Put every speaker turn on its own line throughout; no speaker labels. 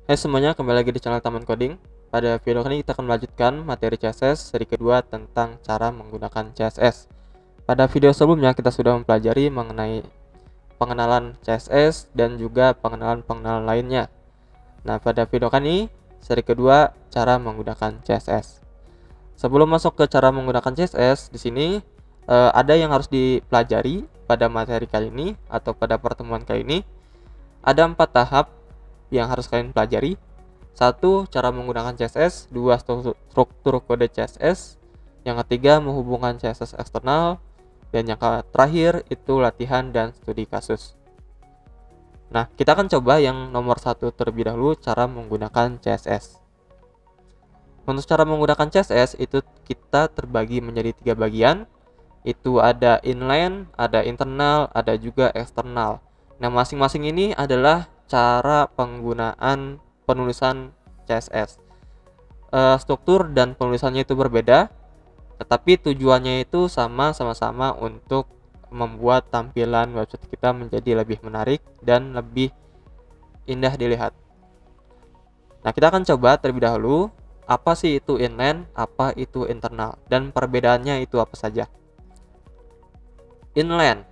Hai semuanya, kembali lagi di channel Taman Coding. Pada video kali ini kita akan melanjutkan materi CSS seri kedua tentang cara menggunakan CSS. Pada video sebelumnya kita sudah mempelajari mengenai pengenalan CSS dan juga pengenalan-pengenalan lainnya. Nah, pada video kali ini seri kedua cara menggunakan CSS. Sebelum masuk ke cara menggunakan CSS, di sini ada yang harus dipelajari pada materi kali ini atau pada pertemuan kali ini. Ada 4 tahap yang harus kalian pelajari. 1. Cara menggunakan CSS. 2. Struktur kode CSS. Yang ketiga, menghubungkan CSS eksternal. Dan yang terakhir, itu latihan dan studi kasus. Nah, kita akan coba yang nomor 1 terlebih dahulu, cara menggunakan CSS. Untuk cara menggunakan CSS, itu kita terbagi menjadi 3 bagian. Itu ada inline, ada internal, ada juga eksternal. Nah, masing-masing ini adalah cara penggunaan penulisan CSS. Struktur dan penulisannya itu berbeda, tetapi tujuannya itu sama-sama untuk membuat tampilan website kita menjadi lebih menarik dan lebih indah dilihat. Nah, kita akan coba terlebih dahulu apa sih itu inline, apa itu internal, dan perbedaannya itu apa saja. Inline,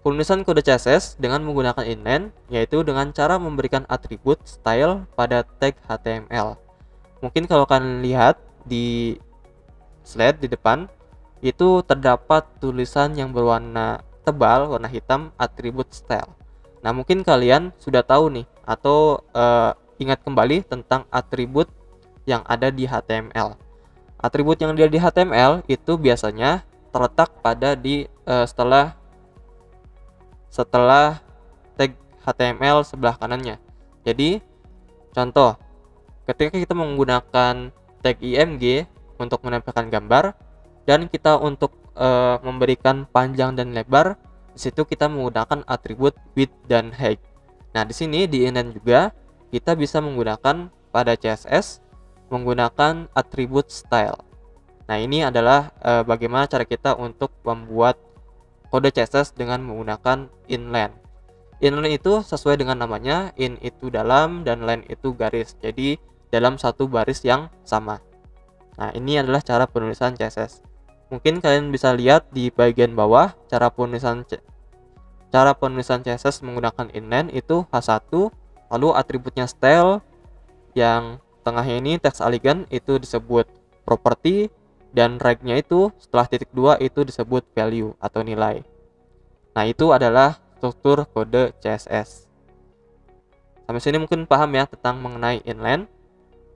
penulisan kode CSS dengan menggunakan inline, yaitu dengan cara memberikan atribut style pada tag HTML. Mungkin kalau kalian lihat di slide di depan, itu terdapat tulisan yang berwarna tebal, warna hitam, atribut style. Nah, mungkin kalian sudah tahu nih, atau ingat kembali tentang atribut yang ada di HTML. Atribut yang ada di HTML itu biasanya terletak pada setelah tag HTML sebelah kanannya. Jadi, contoh, ketika kita menggunakan tag img untuk menempelkan gambar dan kita untuk memberikan panjang dan lebar, di situ kita menggunakan atribut width dan height. Nah, di sini di inline juga kita bisa menggunakan pada CSS menggunakan atribut style. Nah, ini adalah bagaimana cara kita untuk membuat kode CSS dengan menggunakan inline. Inline itu sesuai dengan namanya, in itu dalam dan line itu garis. Jadi dalam satu baris yang sama. Nah, ini adalah cara penulisan CSS. Mungkin kalian bisa lihat di bagian bawah cara penulisan CSS menggunakan inline itu H1, lalu atributnya style, yang tengahnya ini text elegant itu disebut property, dan reg-nya itu setelah titik 2 itu disebut value atau nilai. Nah, itu adalah struktur kode CSS. Sampai sini mungkin paham ya tentang mengenai inline.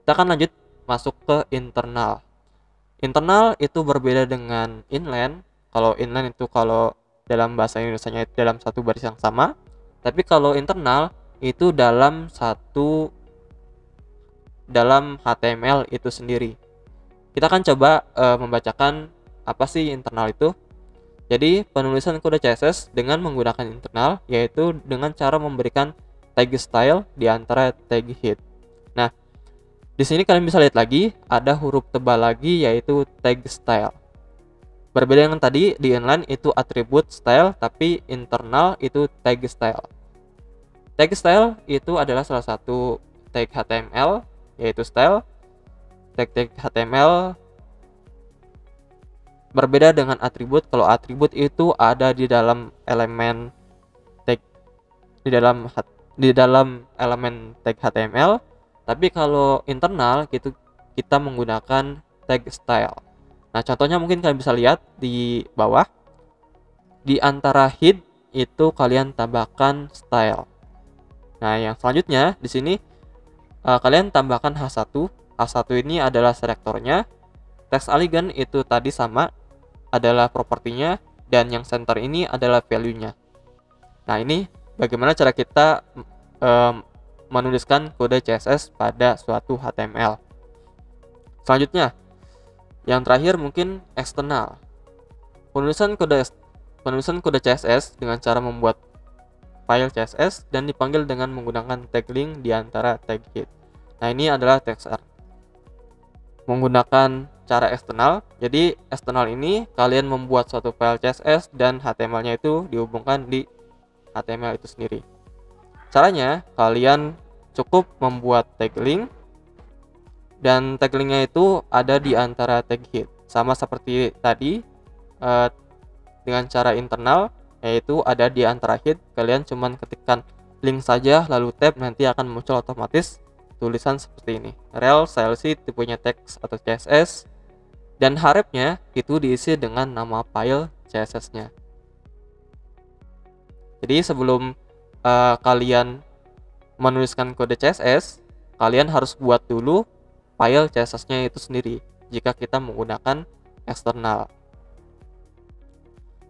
Kita akan lanjut masuk ke internal. Internal itu berbeda dengan inline. Kalau inline itu kalau dalam bahasa Indonesianya itu dalam satu baris yang sama, tapi kalau internal itu dalam HTML itu sendiri. Kita akan coba membacakan apa sih internal itu. Jadi, penulisan kode CSS dengan menggunakan internal, yaitu dengan cara memberikan tag style di antara tag head. Nah, di sini kalian bisa lihat lagi ada huruf tebal lagi, yaitu tag style. Berbeda dengan tadi, di inline itu atribut style, tapi internal itu tag style. Tag style itu adalah salah satu tag HTML, yaitu style. Tag HTML berbeda dengan atribut. Kalau atribut itu ada di dalam elemen tag, di dalam elemen tag HTML, tapi kalau internal kita menggunakan tag style. Nah, contohnya mungkin kalian bisa lihat di bawah, di antara head itu kalian tambahkan style. Nah, yang selanjutnya di sini kalian tambahkan H1. H1 ini adalah selektornya, text elegant itu tadi sama, adalah propertinya, dan yang center ini adalah value-nya. Nah, ini bagaimana cara kita menuliskan kode CSS pada suatu HTML. Selanjutnya, yang terakhir mungkin eksternal. Penulisan kode CSS dengan cara membuat file CSS dan dipanggil dengan menggunakan tag link di antara tag head. Nah, ini adalah text menggunakan cara eksternal. Jadi eksternal ini kalian membuat suatu file CSS dan HTML-nya itu dihubungkan di HTML itu sendiri. Caranya kalian cukup membuat tag link, dan tag linknya itu ada di antara tag head, sama seperti tadi dengan cara internal, yaitu ada di antara head. Kalian cuman ketikkan link saja lalu tab, nanti akan muncul otomatis tulisan seperti ini, rel CLC tipenya text atau CSS, dan harapnya itu diisi dengan nama file CSS-nya. Jadi sebelum kalian menuliskan kode CSS, kalian harus buat dulu file CSS-nya itu sendiri jika kita menggunakan eksternal.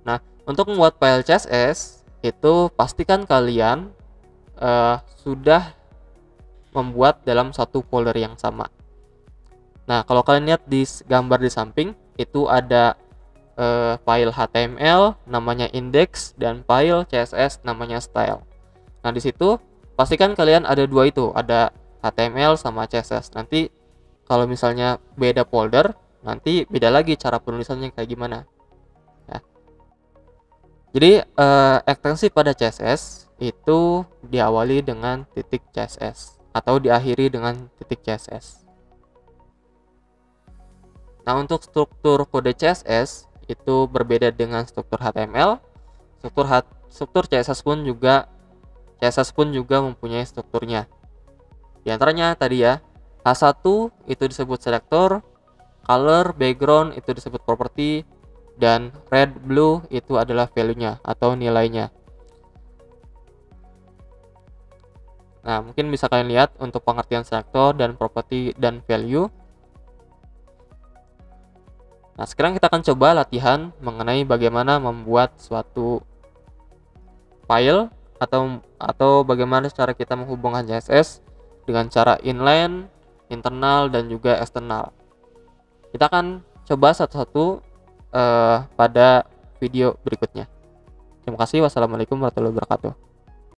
Nah, untuk membuat file CSS itu pastikan kalian sudah membuat dalam satu folder yang sama. Nah, kalau kalian lihat di gambar di samping, itu ada file HTML namanya index dan file CSS namanya style. Nah, di situ pastikan kalian ada dua itu, ada HTML sama CSS. Nanti kalau misalnya beda folder, nanti beda lagi cara penulisannya kayak gimana. Ya. Jadi ekstensi pada CSS itu diawali dengan titik CSS atau diakhiri dengan titik CSS. Nah, untuk struktur kode CSS itu berbeda dengan struktur HTML. Struktur CSS pun juga mempunyai strukturnya. Di antaranya tadi ya, H1 itu disebut selektor, color background itu disebut property, dan red blue itu adalah value-nya atau nilainya. Nah, mungkin bisa kalian lihat untuk pengertian selektor dan property dan value. Nah, sekarang kita akan coba latihan mengenai bagaimana membuat suatu file atau bagaimana cara kita menghubungkan CSS dengan cara inline, internal, dan juga eksternal. Kita akan coba satu-satu pada video berikutnya. Terima kasih. Wassalamualaikum warahmatullahi wabarakatuh.